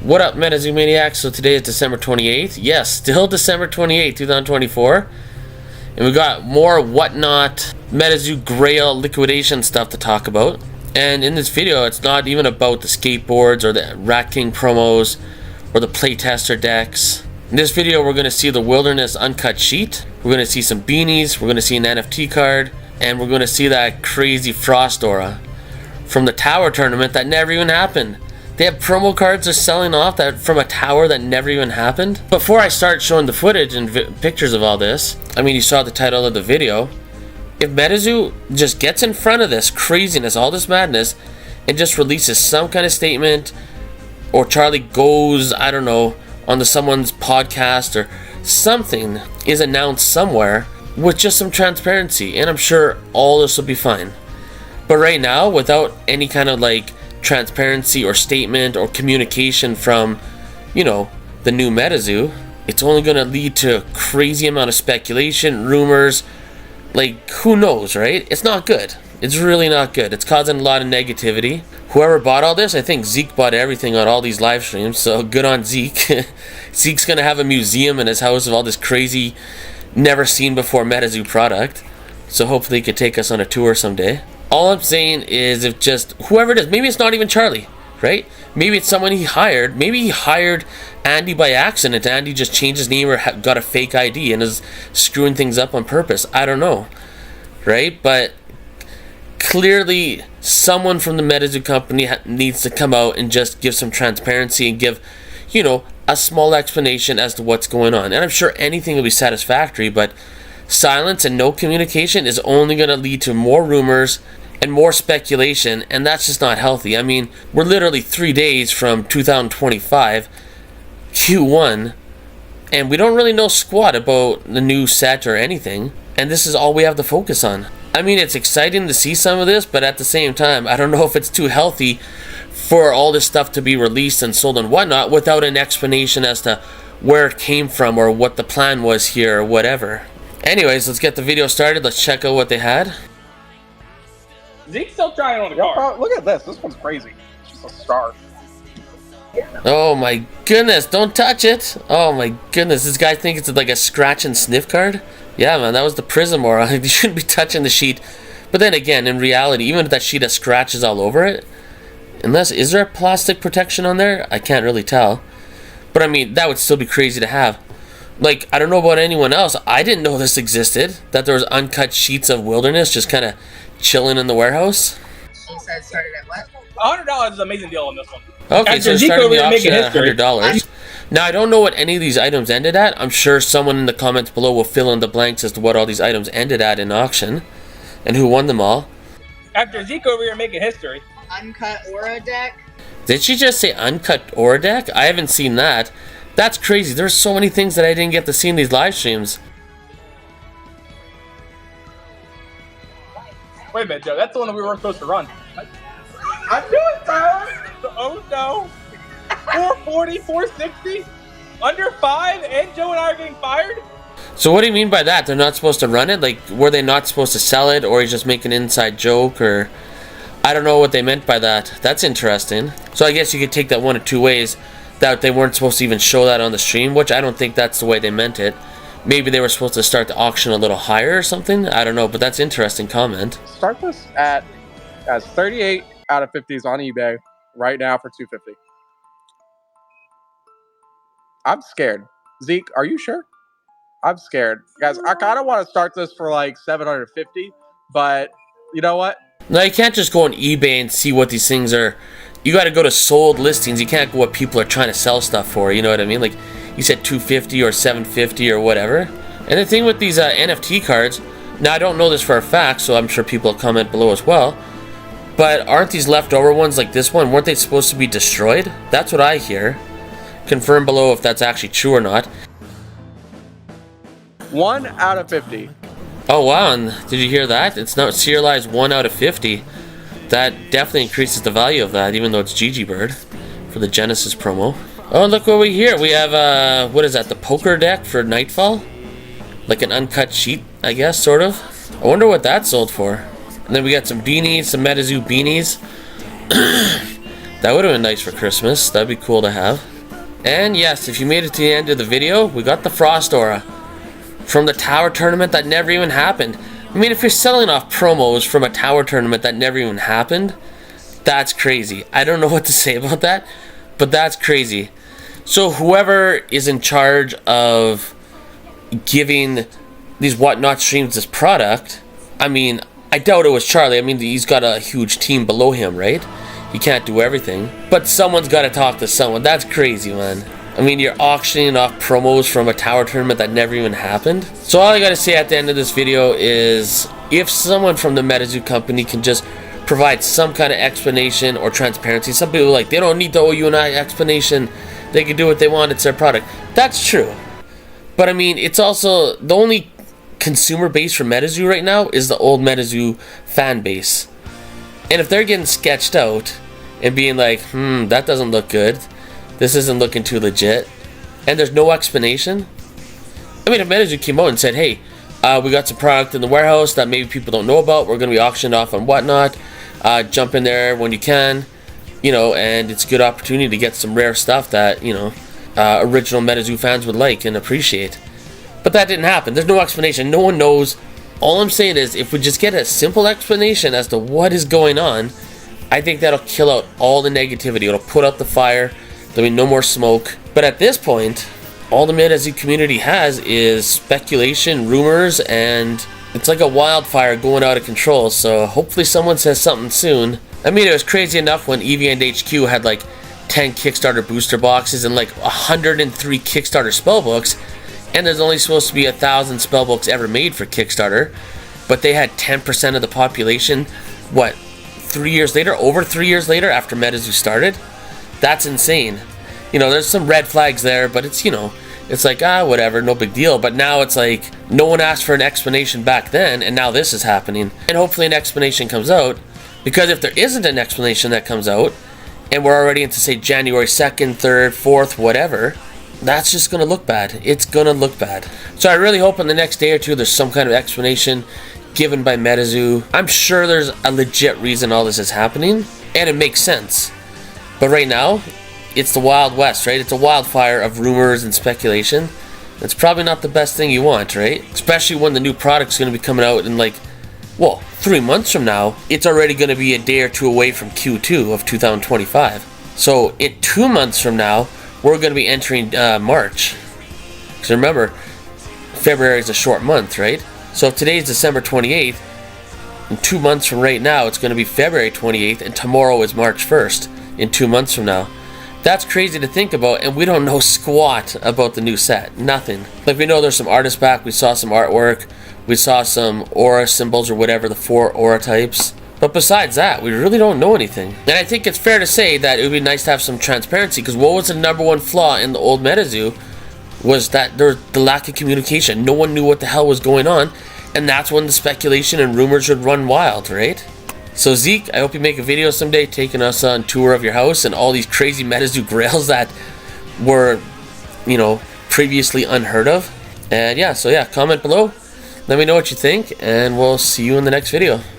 What up, MetaZoo Maniacs? So today is December 28th. Yes, still December 28th, 2024. And we got more whatnot MetaZoo Grail liquidation stuff to talk about. And in this video, it's not even about the skateboards or the Rat King promos or the playtester decks. In this video, we're going to see the Wilderness uncut sheet. We're going to see some beanies. We're going to see an NFT card. And we're going to see that crazy Frost Aura from the Tower tournament that never even happened. They have promo cards they're selling off that from a tower that never even happened. Before I start showing the footage and pictures of all this, I mean, you saw the title of the video. If MetaZoo just gets in front of this craziness, all this madness, and just releases some kind of statement, or Charlie goes, I don't know, onto someone's podcast or something is announced somewhere with just some transparency, and I'm sure all this will be fine. But right now, without any kind of like transparency or statement or communication from, you know, the new MetaZoo, it's only going to lead to a crazy amount of speculation, rumors, like who knows, right? It's not good. It's really not good. It's causing a lot of negativity. Whoever bought all this, I think Zeke bought everything on all these live streams, so good on Zeke. Zeke's going to have a museum in his house of all this crazy, never seen before MetaZoo product, so hopefully he could take us on a tour someday. All I'm saying is, if just whoever it is, maybe it's not even Charlie, right? Maybe it's someone he hired. Maybe he hired Andy by accident. Andy just changed his name or got a fake ID and is screwing things up on purpose. I don't know, right? But clearly, someone from the MetaZoo company needs to come out and just give some transparency and give, you know, a small explanation as to what's going on. And I'm sure anything will be satisfactory, but silence and no communication is only going to lead to more rumors and more speculation, and that's just not healthy. I mean, we're literally 3 days from 2025 Q1, and we don't really know squat about the new set or anything, and this is all we have to focus on. I mean, it's exciting to see some of this, but at the same time, I don't know if it's too healthy for all this stuff to be released and sold and whatnot without an explanation as to where it came from or what the plan was here or whatever. Anyways, let's get the video started. Let's check out what they had. Zeke's still trying on the card. Look at this. This one's crazy. It's just a star. Oh my goodness, don't touch it. Oh my goodness, this guy thinks it's like a scratch and sniff card? Yeah, man, that was the Prism Aura. You shouldn't be touching the sheet. But then again, in reality, even if that sheet has scratches all over it, is there a plastic protection on there? I can't really tell. But I mean, that would still be crazy to have. Like, I don't know about anyone else. I didn't know this existed, that there was uncut sheets of Wilderness just kind of chilling in the warehouse. She said it started at what? $100 is an amazing deal on this one. Okay, so starting the auction at $100. Now, I don't know what any of these items ended at. I'm sure someone in the comments below will fill in the blanks as to what all these items ended at in auction and who won them all. After Zeke over here making history. Uncut Aura deck. Did she just say uncut Aura deck? I haven't seen that. That's crazy. There's so many things that I didn't get to see in these live streams. Wait a minute, Joe. That's the one that we weren't supposed to run. I knew it, Tyler! Oh no. 440, 460? Under 5, and Joe and I are getting fired? So what do you mean by that? They're not supposed to run it? Like, were they not supposed to sell it, or he's just making an inside joke, or I don't know what they meant by that. That's interesting. So I guess you could take that one of two ways, that they weren't supposed to even show that on the stream, which I don't think that's the way they meant it. Maybe they were supposed to start the auction a little higher or something. I don't know, but that's an interesting comment. Start this at as 38 out of 50s on eBay right now for $250. I'm scared. Zeke, are you sure? I'm scared. Guys, I kind of want to start this for like 750, but you know what? No, you can't just go on eBay and see what these things are. You got to go to sold listings. You can't go what people are trying to sell stuff for. You know what I mean? Like you said, 250 or 750 or whatever. And the thing with these NFT cards, now I don't know this for a fact, so I'm sure people will comment below as well. But aren't these leftover ones like this one? Weren't they supposed to be destroyed? That's what I hear. Confirm below if that's actually true or not. 1 out of 50. Oh wow! And did you hear that? It's not serialized 1 out of 50. That definitely increases the value of that, even though it's GG Bird for the Genesis promo. Oh, look what we hear. We have, what is that, the poker deck for Nightfall? Like an uncut sheet, I guess, sort of. I wonder what that sold for. And then we got some beanies, some MetaZoo beanies. That would have been nice for Christmas. That'd be cool to have. And yes, if you made it to the end of the video, we got the Frost Aura from the Tower Tournament that never even happened. I mean, if you're selling off promos from a Tower Tournament that never even happened, that's crazy. I don't know what to say about that, but that's crazy. So whoever is in charge of giving these Whatnot streams this product, I mean, I doubt it was Charlie. I mean, he's got a huge team below him, right? He can't do everything. But someone's got to talk to someone. That's crazy, man. I mean, you're auctioning off promos from a Tower Tournament that never even happened. So all I got to say at the end of this video is, if someone from the MetaZoo company can just provide some kind of explanation or transparency. Some people are like, they don't need to owe you an explanation. They can do what they want. It's their product. That's true. But I mean, it's also the only consumer base for MetaZoo right now is the old MetaZoo fan base. And if they're getting sketched out and being like, that doesn't look good, this isn't looking too legit, and there's no explanation. I mean, if MetaZoo came out and said, hey, we got some product in the warehouse that maybe people don't know about, we're going to be auctioned off on Whatnot, jump in there when you can, you know, and it's a good opportunity to get some rare stuff that, you know, original MetaZoo fans would like and appreciate. But that didn't happen. There's no explanation. No one knows. All I'm saying is, if we just get a simple explanation as to what is going on, I think that'll kill out all the negativity. It'll put out the fire. There'll be no more smoke. But at this point, all the MetaZoo community has is speculation, rumors, and it's like a wildfire going out of control. So hopefully someone says something soon. I mean, it was crazy enough when EVN HQ had like 10 Kickstarter booster boxes and like 103 Kickstarter spellbooks, and there's only supposed to be 1,000 spellbooks ever made for Kickstarter, but they had 10% of the population, what, 3 years later, over 3 years later after MetaZoo started? That's insane. You know, there's some red flags there, but it's, you know, it's like, whatever, no big deal. But now it's like, no one asked for an explanation back then, and now this is happening. And hopefully an explanation comes out, because if there isn't an explanation that comes out, and we're already into, say, January 2nd, 3rd, 4th, whatever, that's just going to look bad. It's going to look bad. So I really hope in the next day or two there's some kind of explanation given by MetaZoo. I'm sure there's a legit reason all this is happening, and it makes sense. But right now, it's the Wild West, right? It's a wildfire of rumors and speculation. It's probably not the best thing you want, right? Especially when the new product's going to be coming out in like, well, 3 months from now. It's already going to be a day or two away from Q2 of 2025. So in 2 months from now, we're going to be entering March. Because remember, February is a short month, right? So if today's December 28th, in 2 months from right now, it's going to be February 28th, and tomorrow is March 1st, in 2 months from now. That's crazy to think about, and we don't know squat about the new set. Nothing. Like, we know there's some artists back, we saw some artwork, we saw some aura symbols or whatever, the 4 aura types. But besides that, we really don't know anything. And I think it's fair to say that it would be nice to have some transparency, because what was the #1 flaw in the old MetaZoo was that there was the lack of communication. No one knew what the hell was going on, and that's when the speculation and rumors would run wild, right? So Zeke, I hope you make a video someday taking us on tour of your house and all these crazy MetaZoo grails that were, you know, previously unheard of. And yeah, so yeah, comment below. Let me know what you think, and we'll see you in the next video.